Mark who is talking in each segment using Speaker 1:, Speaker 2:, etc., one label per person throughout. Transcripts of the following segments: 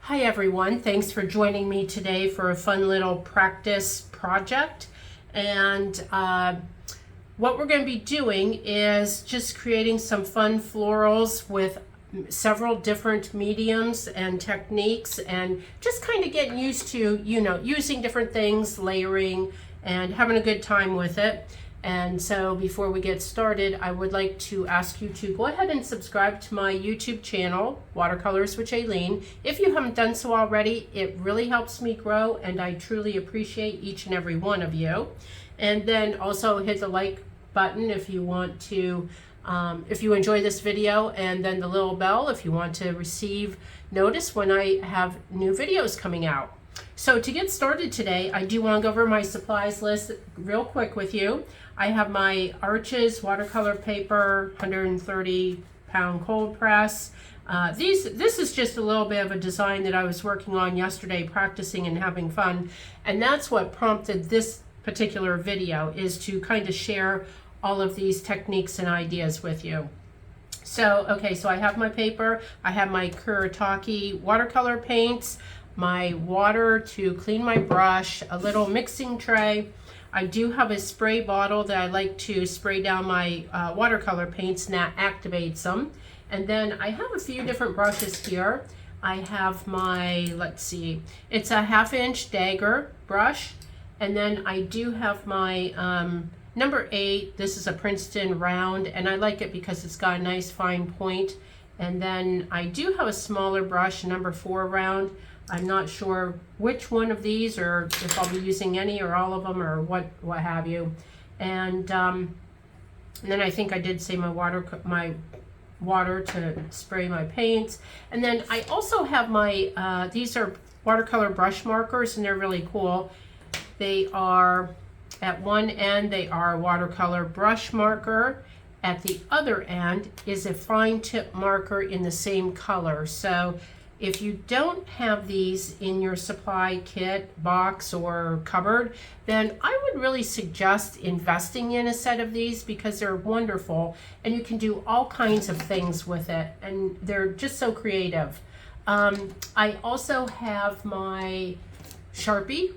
Speaker 1: Hi everyone, thanks for joining me today for a fun little practice project. And what we're going to be doing is just creating some fun florals with several different mediums and techniques, and just kind of getting used to, using different things, layering, and having a good time with it. And so before we get started, I would like to ask you to go ahead and subscribe to my YouTube channel, Watercolors with Aileen. If you haven't done so already, it really helps me grow, and I truly appreciate each and every one of you. And then also hit the like button if you want to, if you enjoy this video, and then the little bell if you want to receive notice when I have new videos coming out. So to get started today, I do want to go over my supplies list real quick with you. I have my Arches watercolor paper, 130-pound cold press. This is just a little bit of a design that I was working on yesterday, practicing and having fun. And that's what prompted this particular video, is to kind of share all of these techniques and ideas with you. So, okay, so I have my paper, I have my Kuretake watercolor paints, my water to clean my brush, a little mixing tray. I do have a spray bottle that I like to spray down my watercolor paints, and that activates them. And then I have a few different brushes here. I have my, let's see, it's a 1/2-inch dagger brush. And then I do have my number 8. This is a Princeton round, and I like it because it's got a nice fine point. And then I do have a smaller brush, number 4 round. I'm not sure which one of these, or if I'll be using any or all of them, or what have you. And then I think I did say my water to spray my paints. And then I also have my these are watercolor brush markers, and they're really cool. They are, at one end they are a watercolor brush marker. At the other end is a fine tip marker in the same color. So if you don't have these in your supply kit, box, or cupboard, then I would really suggest investing in a set of these, because they're wonderful and you can do all kinds of things with it, and they're just so creative. I also have my Sharpie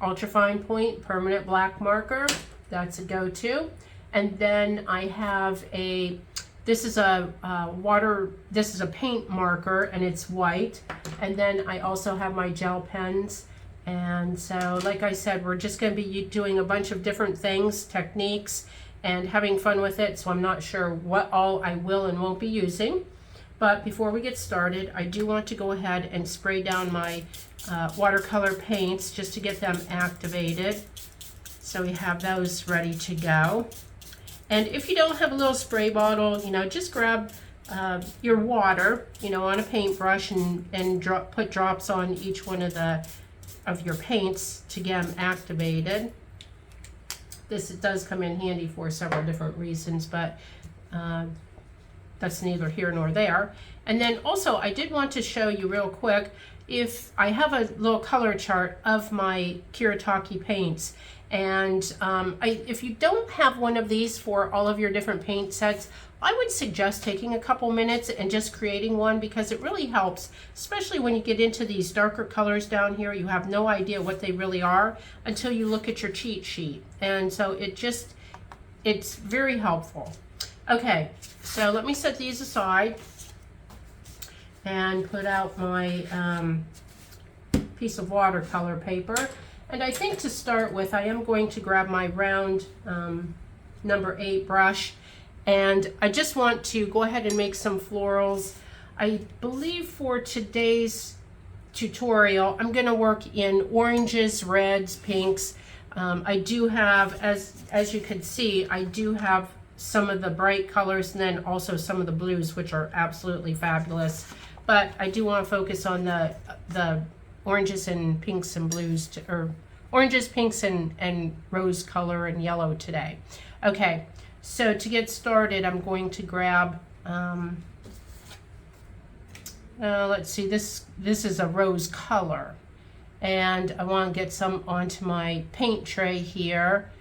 Speaker 1: ultrafine point permanent black marker. That's a go-to. And then I have this is a paint marker, and it's white. And then I also have my gel pens. And so, like I said, we're just going to be doing a bunch of different things, techniques, and having fun with it. So I'm not sure what all I will and won't be using. But before we get started, I do want to go ahead and spray down my watercolor paints just to get them activated. So we have those ready to go. And if you don't have a little spray bottle, just grab your water, on a paintbrush, and put drops on each one of your paints to get them activated. This does come in handy for several different reasons, but that's neither here nor there. And then also, I did want to show you real quick, if I have a little color chart of my Kuretake paints. And if you don't have one of these for all of your different paint sets, I would suggest taking a couple minutes and just creating one, because it really helps, especially when you get into these darker colors down here. You have no idea what they really are until you look at your cheat sheet. And so it's very helpful. Okay, so let me set these aside and put out my piece of watercolor paper. And I think to start with, I am going to grab my round number 8 brush, and I just want to go ahead and make some florals. I believe for today's tutorial, I'm going to work in oranges, reds, pinks. I do have, as you can see, I do have some of the bright colors, and then also some of the blues, which are absolutely fabulous. But I do want to focus on the oranges and pinks and blues, or oranges, pinks, and rose color and yellow today. Okay, so to get started, I'm going to grab, let's see, this is a rose color, and I want to get some onto my paint tray here.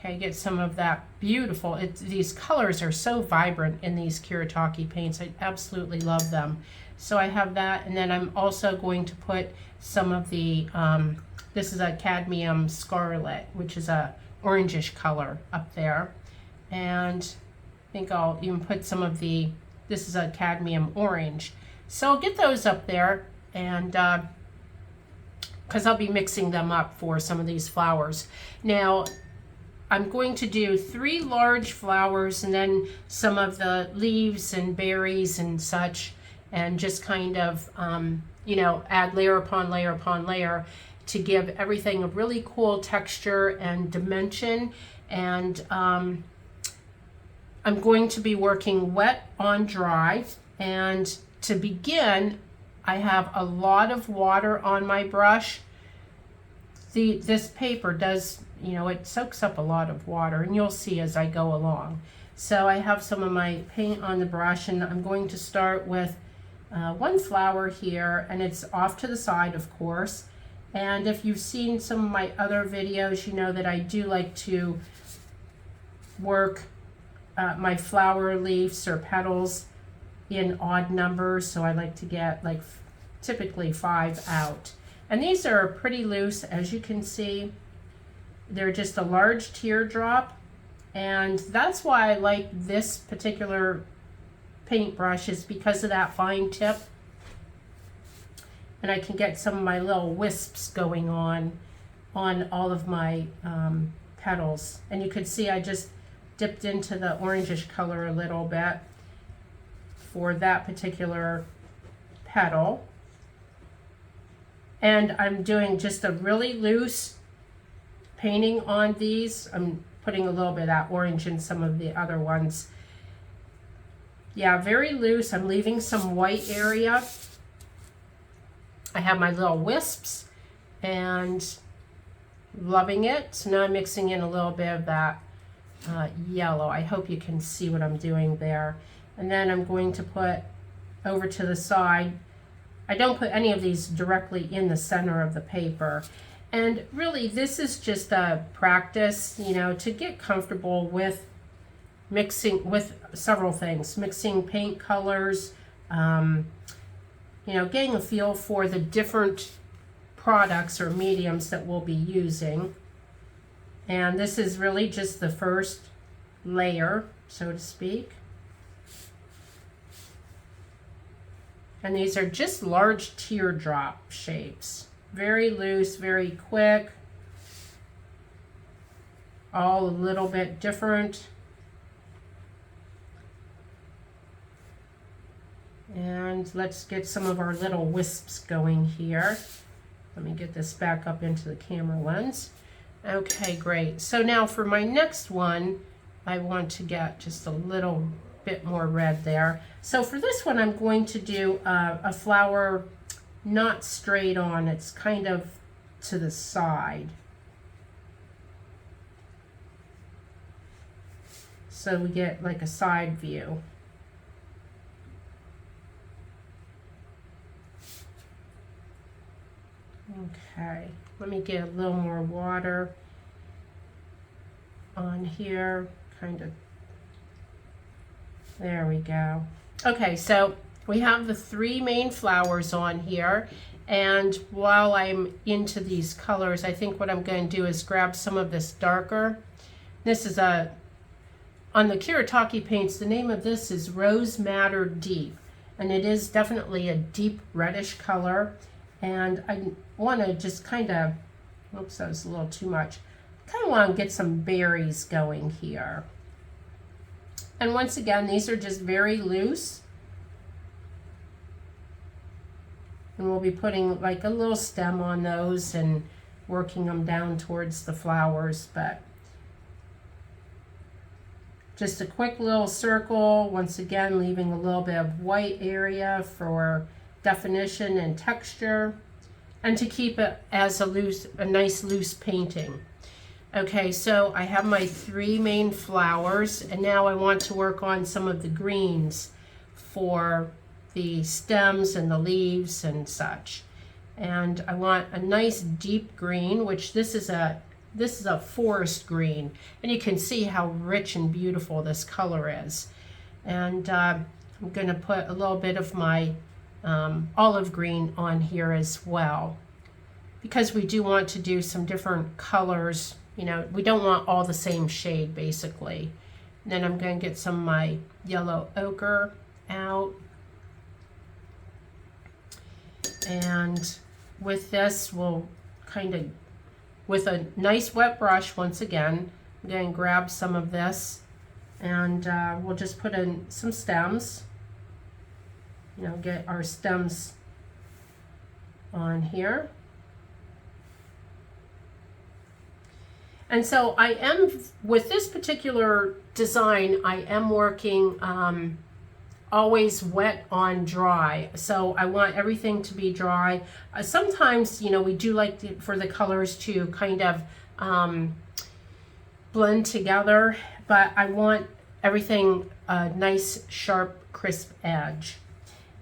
Speaker 1: Okay, get some of that beautiful, these colors are so vibrant in these Kiritaki paints. I absolutely love them. So I have that, and then I'm also going to put some of the, this is a cadmium scarlet, which is a orangish color up there. And I think I'll even put some of the, this is a cadmium orange. So I'll get those up there, and because I'll be mixing them up for some of these flowers. Now, I'm going to do 3 large flowers and then some of the leaves and berries and such, and just kind of, you know, add layer upon layer upon layer to give everything a really cool texture and dimension. And I'm going to be working wet on dry. And to begin, I have a lot of water on my brush. This paper does, you know, it soaks up a lot of water, and you'll see as I go along. So I have some of my paint on the brush, and I'm going to start with one flower here, and it's off to the side, of course. And if you've seen some of my other videos, you know that I do like to work my flower leaves or petals in odd numbers, so I like to get like typically 5 out. And these are pretty loose, as you can see. They're just a large teardrop, and that's why I like this particular paintbrush, is because of that fine tip. And I can get some of my little wisps going on all of my petals. And you could see I just dipped into the orangish color a little bit for that particular petal. And I'm doing just a really loose painting on these. I'm putting a little bit of that orange in some of the other ones. Yeah, very loose. I'm leaving some white area. I have my little wisps and loving it. So now I'm mixing in a little bit of that yellow. I hope you can see what I'm doing there. And then I'm going to put over to the side. I don't put any of these directly in the center of the paper. And really, this is just a practice, you know, to get comfortable with mixing with several things. Mixing paint colors, you know, getting a feel for the different products or mediums that we'll be using. And this is really just the first layer, so to speak. And these are just large teardrop shapes. Very loose, very quick. All a little bit different. And let's get some of our little wisps going here. Let me get this back up into the camera lens. Okay, great. So now for my next one, I want to get just a little bit more red there. So for this one, I'm going to do a flower not straight on. It's kind of to the side. So we get like a side view. Okay, let me get a little more water on here, kind of. There we go. Okay, so we have the 3 main flowers on here, and while I'm into these colors, I think what I'm going to do is grab some of this darker. This is on the Kiritaki paints, the name of this is Rose Madder Deep, and it is definitely a deep reddish color. And I want to just kind of, oops, that was a little too much. Kind of want to get some berries going here. And once again, these are just very loose. And we'll be putting like a little stem on those and working them down towards the flowers. But just a quick little circle, once again, leaving a little bit of white area for definition and texture, and to keep it as a nice loose painting. Okay, so I have my 3 main flowers, and now I want to work on some of the greens for the stems and the leaves and such. And I want a nice deep green, which this is a this is a forest green, and you can see how rich and beautiful this color is. And I'm going to put a little bit of my olive green on here as well, because we do want to do some different colors. You know, we don't want all the same shade basically. And then I'm going to get some of my yellow ochre out. And with this, we'll kind of, with a nice wet brush, once again, I'm going to grab some of this, and we'll just put in some stems. You know, get our stems on here. And so I am, with this particular design, I am working always wet on dry. So I want everything to be dry. Sometimes, you know, we do like for the colors to kind of blend together, but I want everything a nice, sharp, crisp edge.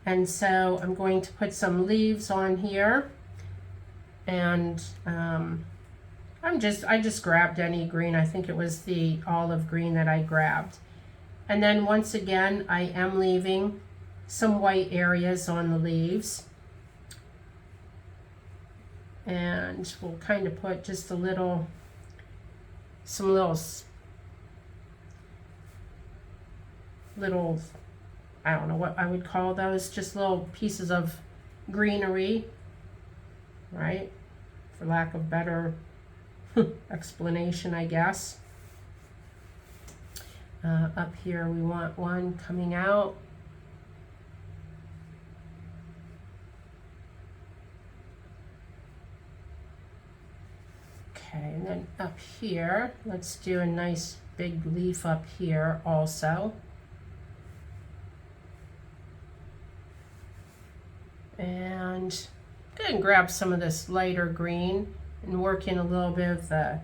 Speaker 1: And so I'm going to put some leaves on here, and I just grabbed any green. I think it was the olive green that I grabbed. And then once again, I am leaving some white areas on the leaves. And we'll kind of put just some little, I don't know what I would call those, just little pieces of greenery, right? For lack of better explanation, I guess. Up here we want one coming out. Okay, and then up here, let's do a nice big leaf up here also. And go ahead and grab some of this lighter green and work in a little bit of the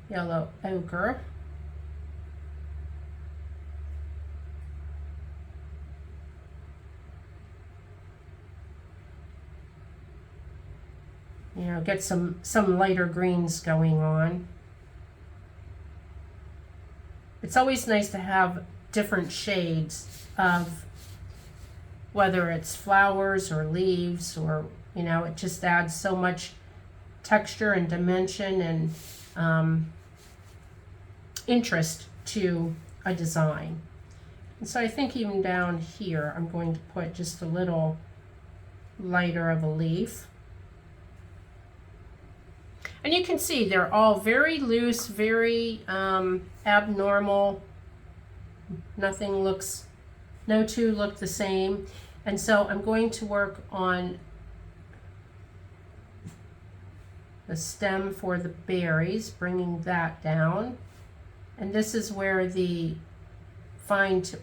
Speaker 1: yellow ochre. You know, get some lighter greens going on. It's always nice to have different shades of, whether it's flowers or leaves, or, you know, it just adds so much texture and dimension and interest to a design. And so I think even down here, I'm going to put just a little lighter of a leaf. And you can see they're all very loose, very abnormal. Nothing looks, no two look the same. And so I'm going to work on the stem for the berries, bringing that down. And this is where the fine tip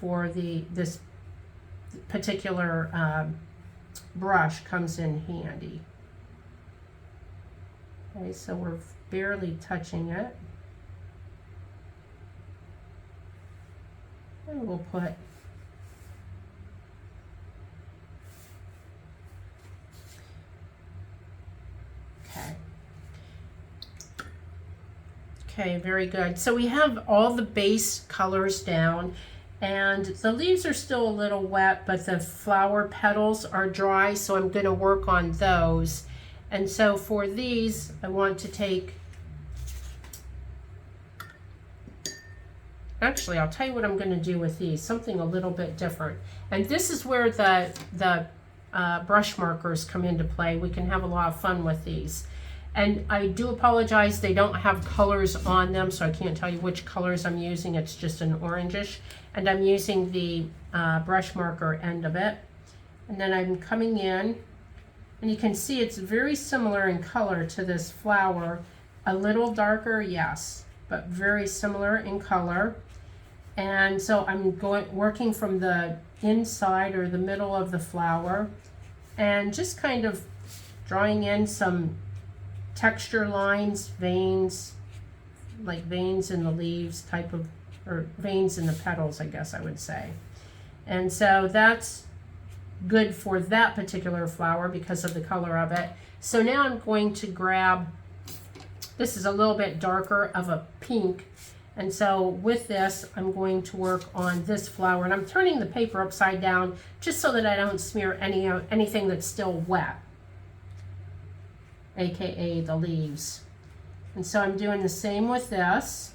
Speaker 1: for this particular brush comes in handy. Okay, so we're barely touching it. And we'll put Okay, very good. So we have all the base colors down, and the leaves are still a little wet, but the flower petals are dry, so I'm going to work on those. And so for these, I want to take, actually, I'll tell you what I'm going to do with these, something a little bit different. And this is where the brush markers come into play. We can have a lot of fun with these. And I do apologize, they don't have colors on them, so I can't tell you which colors I'm using. It's just an orangish. And I'm using the brush marker end of it. And then I'm coming in, and you can see it's very similar in color to this flower. A little darker, yes, but very similar in color. And so I'm working from the inside or the middle of the flower, and just kind of drawing in some texture lines, veins, like veins in the leaves type of, or veins in the petals, I guess I would say. And so that's good for that particular flower because of the color of it. So now I'm going to grab This is a little bit darker of a pink. And so with this, I'm going to work on this flower, and I'm turning the paper upside down just so that I don't smear anything that's still wet, aka the leaves. And so I'm doing the same with this,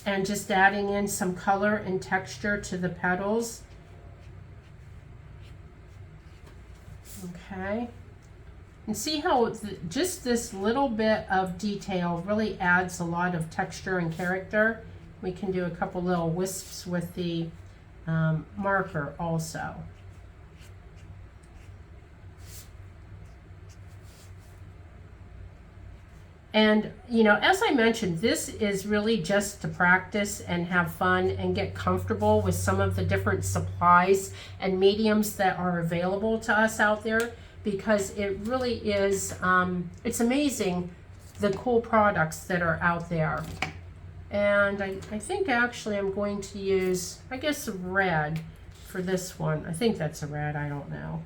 Speaker 1: and just adding in some color and texture to the petals. Okay. And see how just this little bit of detail really adds a lot of texture and character. We can do a couple little wisps with the marker also. And, you know, as I mentioned, this is really just to practice and have fun and get comfortable with some of the different supplies and mediums that are available to us out there, because it really is, it's amazing the cool products that are out there. And I think actually I'm going to use, I guess, red for this one. I think that's a red, I don't know.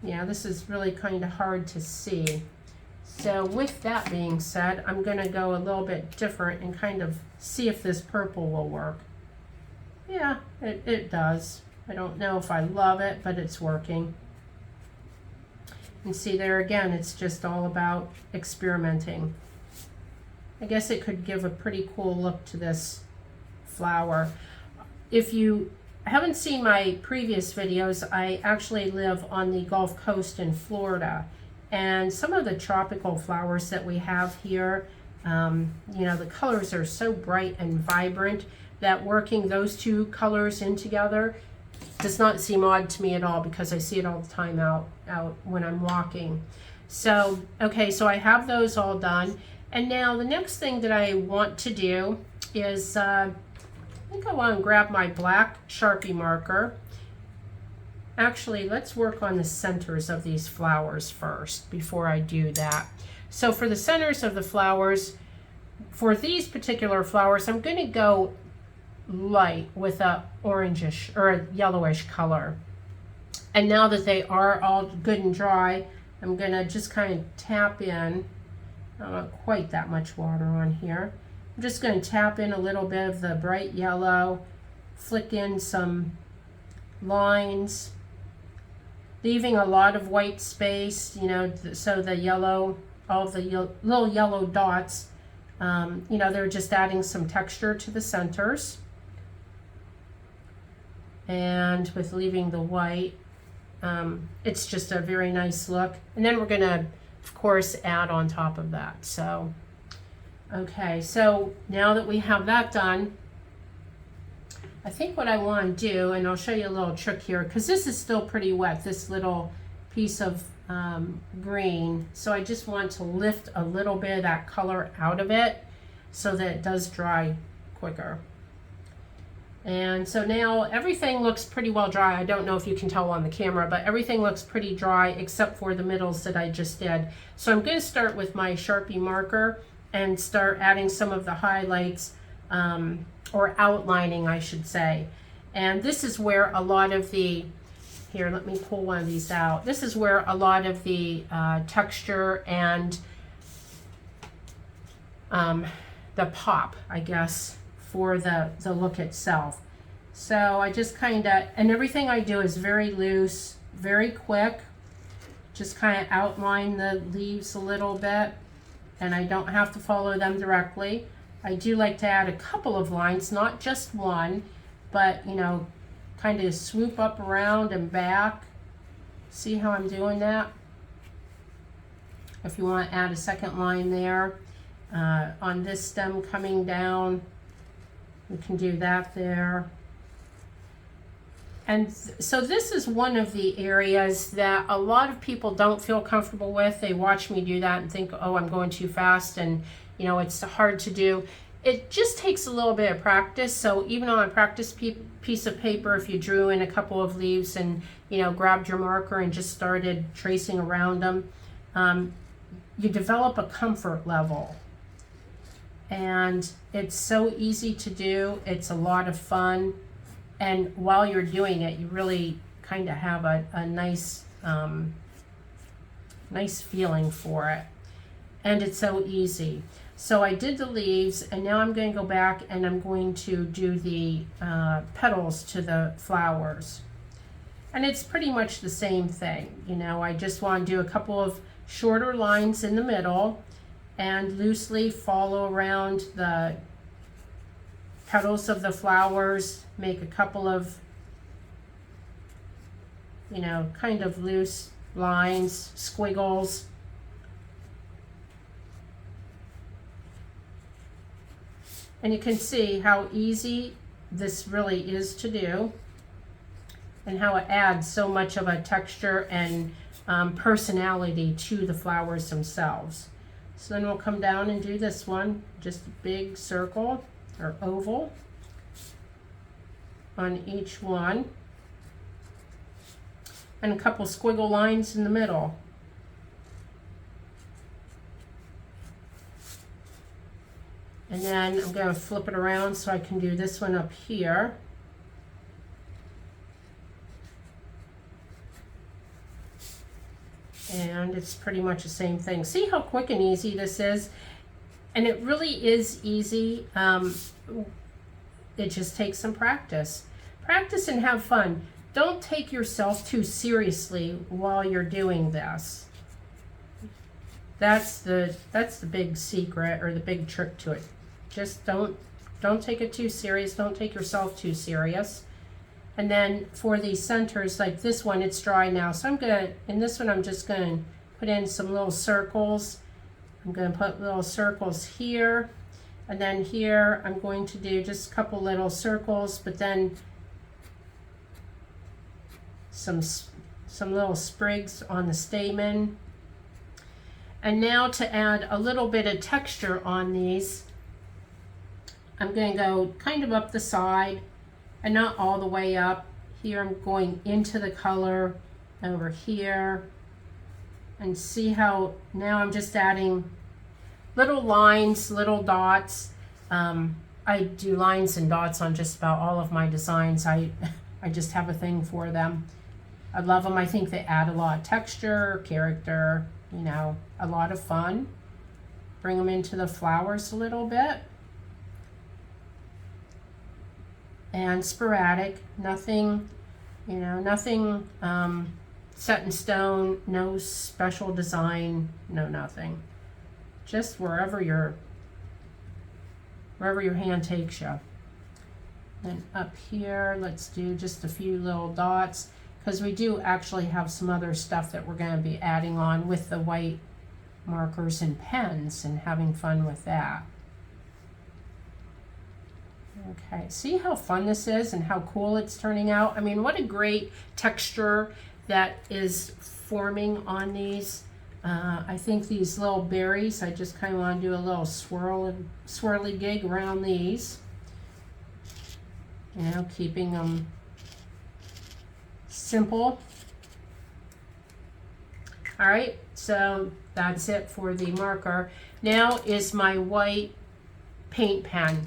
Speaker 1: Yeah, this is really kind of hard to see. So with that being said, I'm going to go a little bit different and kind of see if this purple will work. Yeah, it does. I don't know if I love it, but it's working. And see there again, it's just all about experimenting. I guess it could give a pretty cool look to this flower. If you haven't seen my previous videos, I actually live on the Gulf Coast in Florida. And some of the tropical flowers that we have here, you know, the colors are so bright and vibrant that working those two colors in together does not seem odd to me at all, because I see it all the time out when I'm walking. So, okay, so I have those all done. And now the next thing that I want to do is, I think I want to grab my black Sharpie marker. Actually, let's work on the centers of these flowers first before I do that. So for the centers of the flowers, for these particular flowers, I'm going to go light with a orangish or a yellowish color. And now that they are all good and dry, I'm going to just kind of tap in. I don't want quite that much water on here. I'm just going to tap in a little bit of the bright yellow, flick in some lines, leaving a lot of white space, you know, so the yellow, all the little yellow dots, you know, they're just adding some texture to the centers. And with leaving the white, it's just a very nice look. And then we're gonna, of course, add on top of that. So, okay, so now that we have that done, I think what I want to do, and I'll show you a little trick here, because this is still pretty wet, this little piece of green. So I just want to lift a little bit of that color out of it so that it does dry quicker. And so now everything looks pretty well dry. I don't know if you can tell on the camera, but everything looks pretty dry except for the middles that I just did. So I'm going to start with my Sharpie marker and start adding some of the highlights, or outlining, I should say. And this is where a lot of the, here, let me pull one of these out. This is where a lot of the texture and the pop, I guess, for the look itself. So I just kind of, and everything I do is very loose, very quick. Just kind of outline the leaves a little bit, and I don't have to follow them directly. I do like to add a couple of lines, not just one, but, you know, kind of swoop up around and back. See how I'm doing that? If you want to add a second line there, on this stem coming down, we can do that there. And so this is one of the areas that a lot of people don't feel comfortable with. They watch me do that and think, oh, I'm going too fast, and you know, it's hard to do. It just takes a little bit of practice. So even on a practice piece of paper, if you drew in a couple of leaves and, you know, grabbed your marker and just started tracing around them, you develop a comfort level. And it's so easy to do. It's a lot of fun. And while you're doing it, you really kind of have a nice nice feeling for it. And it's so easy. So I did the leaves, and now I'm going to go back and I'm going to do the petals to the flowers. And it's pretty much the same thing. You know, I just want to do a couple of shorter lines in the middle and loosely follow around the petals of the flowers, make a couple of, you know, kind of loose lines, squiggles. And you can see how easy this really is to do and how it adds so much of a texture and personality to the flowers themselves. So then we'll come down and do this one, just a big circle or oval on each one, and a couple squiggle lines in the middle. And then I'm going to flip it around so I can do this one up here. And it's pretty much the same thing. See how quick and easy this is? And it really is easy. It just takes some practice. Practice and have fun. Don't take yourself too seriously while you're doing this. That's the big secret, or the big trick to it. Just don't take it too serious. Don't take yourself too serious. And then for the centers, like this one, it's dry now. So in this one, I'm just going to put in some little circles. I'm going to put little circles here. And then here, I'm going to do just a couple little circles, but then some little sprigs on the stamen. And now to add a little bit of texture on these, I'm going to go kind of up the side and not all the way up. Here I'm going into the color over here, and see how now I'm just adding little lines, little dots. I do lines and dots on just about all of my designs. I just have a thing for them. I love them. I think they add a lot of texture, character, you know, a lot of fun. Bring them into the flowers a little bit. And sporadic, nothing, you know, nothing set in stone, no special design, no nothing. Just wherever your hand takes you. And up here, let's do just a few little dots, because we do actually have some other stuff that we're going to be adding on with the white markers and pens and having fun with that. Okay, see how fun this is and how cool it's turning out? I mean, what a great texture that is forming on these. I think these little berries, I just kind of want to do a little swirly gig around these. You know, keeping them simple. All right, so that's it for the marker. Now is my white paint pen.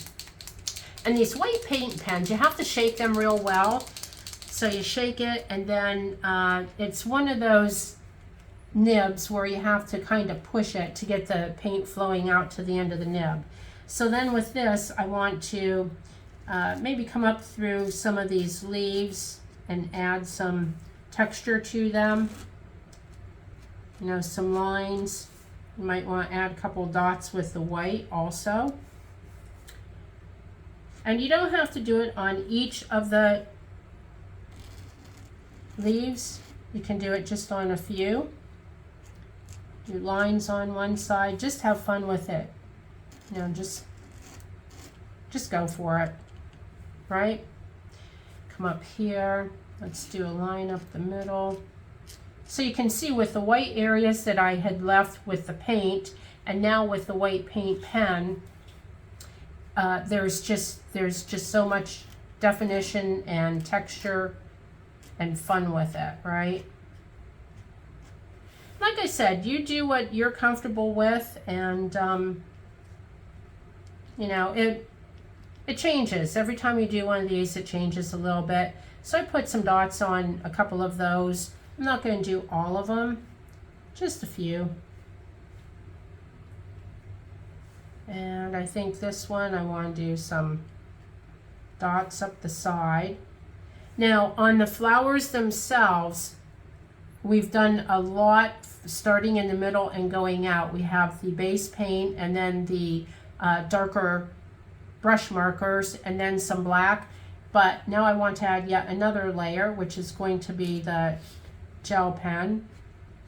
Speaker 1: And these white paint pens, you have to shake them real well. So you shake it, and then it's one of those nibs where you have to kind of push it to get the paint flowing out to the end of the nib. So then with this, I want to maybe come up through some of these leaves and add some texture to them. You know, some lines. You might want to add a couple dots with the white also. And you don't have to do it on each of the leaves. You can do it just on a few. Do lines on one side. Just have fun with it. You know, just go for it, right? Come up here. Let's do a line up the middle. So you can see with the white areas that I had left with the paint, and now with the white paint pen, there's just so much definition and texture and fun with it, right? Like I said, you do what you're comfortable with, and you know, it changes every time you do one of these. It changes a little bit. So I put some dots on a couple of those. I'm not going to do all of them, just a few. And I think this one I want to do some dots up the side. Now on the flowers themselves, we've done a lot starting in the middle and going out. We have the base paint and then the darker brush markers and then some black. But now I want to add yet another layer, which is going to be the gel pen.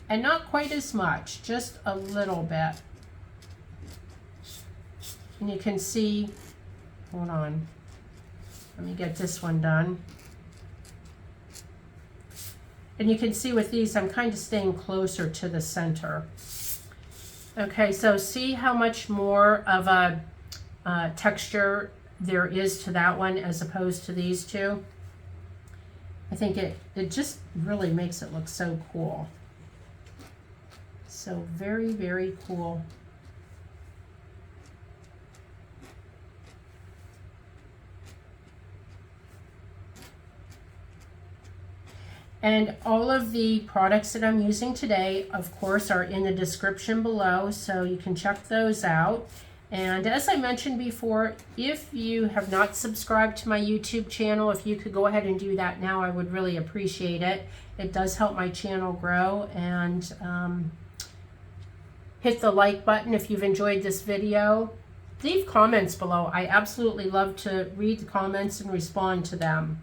Speaker 1: And not quite as much, just a little bit. And you can see, hold on, let me get this one done. And you can see with these, I'm kind of staying closer to the center. Okay, so see how much more of a texture there is to that one as opposed to these two? I think it just really makes it look so cool. So very, very cool. And all of the products that I'm using today, of course, are in the description below, so you can check those out. And as I mentioned before, if you have not subscribed to my YouTube channel, if you could go ahead and do that now, I would really appreciate it. It does help my channel grow. And hit the like button if you've enjoyed this video. Leave comments below. I absolutely love to read the comments and respond to them.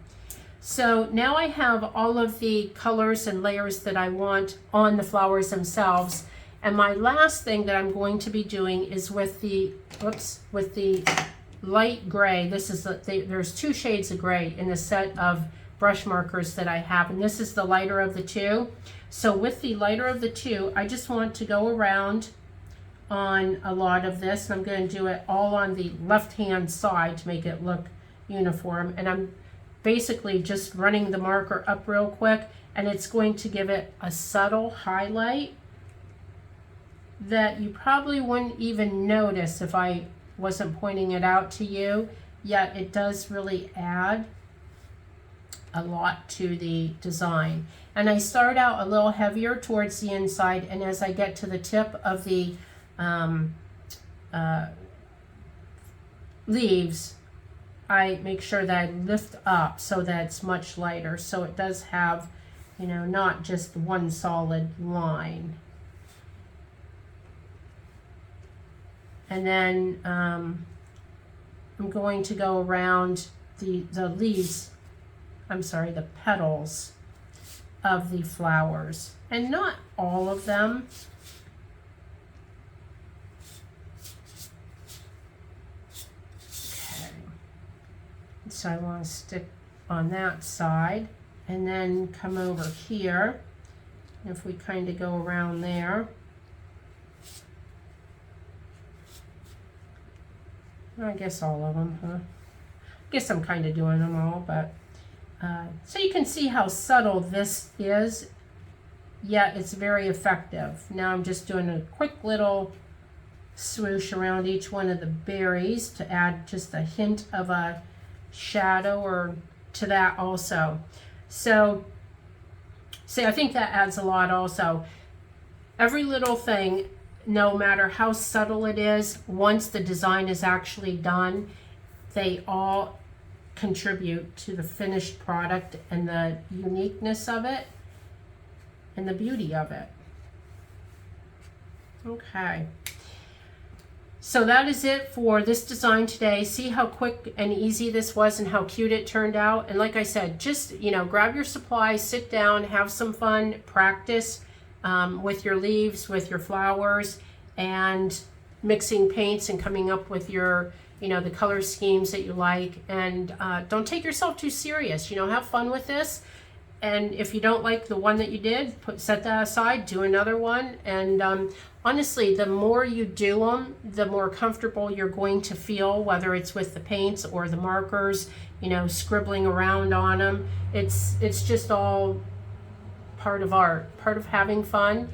Speaker 1: So now I have all of the colors and layers that I want on the flowers themselves. And my last thing that I'm going to be doing is with the, with the light gray. This is there's two shades of gray in the set of brush markers that I have, and this is the lighter of the two. So with the lighter of the two, I just want to go around on a lot of this, and I'm going to do it all on the left-hand side to make it look uniform. And I'm basically just running the marker up real quick, and it's going to give it a subtle highlight that you probably wouldn't even notice if I wasn't pointing it out to you, yet it does really add a lot to the design. And I start out a little heavier towards the inside, and as I get to the tip of the leaves, I make sure that I lift up so that it's much lighter, so it does have, you know, not just one solid line. And then I'm going to go around the leaves, I'm sorry, the petals of the flowers, and not all of them. Okay. So I want to stick on that side and then come over here. If we kind of go around there. I guess all of them, huh? I guess I'm kind of doing them all, but so you can see how subtle this is, yet it's very effective. Now I'm just doing a quick little swoosh around each one of the berries to add just a hint of a shadow or to that also. So see, I think that adds a lot also. Every little thing, no matter how subtle it is, once the design is actually done, they all contribute to the finished product and the uniqueness of it and the beauty of it. Okay. So that is it for this design today. See how quick and easy this was and how cute it turned out. And like I said, just, you know, grab your supplies, sit down, have some fun, practice with your leaves, with your flowers, and mixing paints and coming up with your, you know, the color schemes that you like. And don't take yourself too serious, you know, have fun with this. And if you don't like the one that you did, set that aside, do another one. And honestly, the more you do them, the more comfortable you're going to feel, whether it's with the paints or the markers, you know, scribbling around on them. It's just all part of art, part of having fun.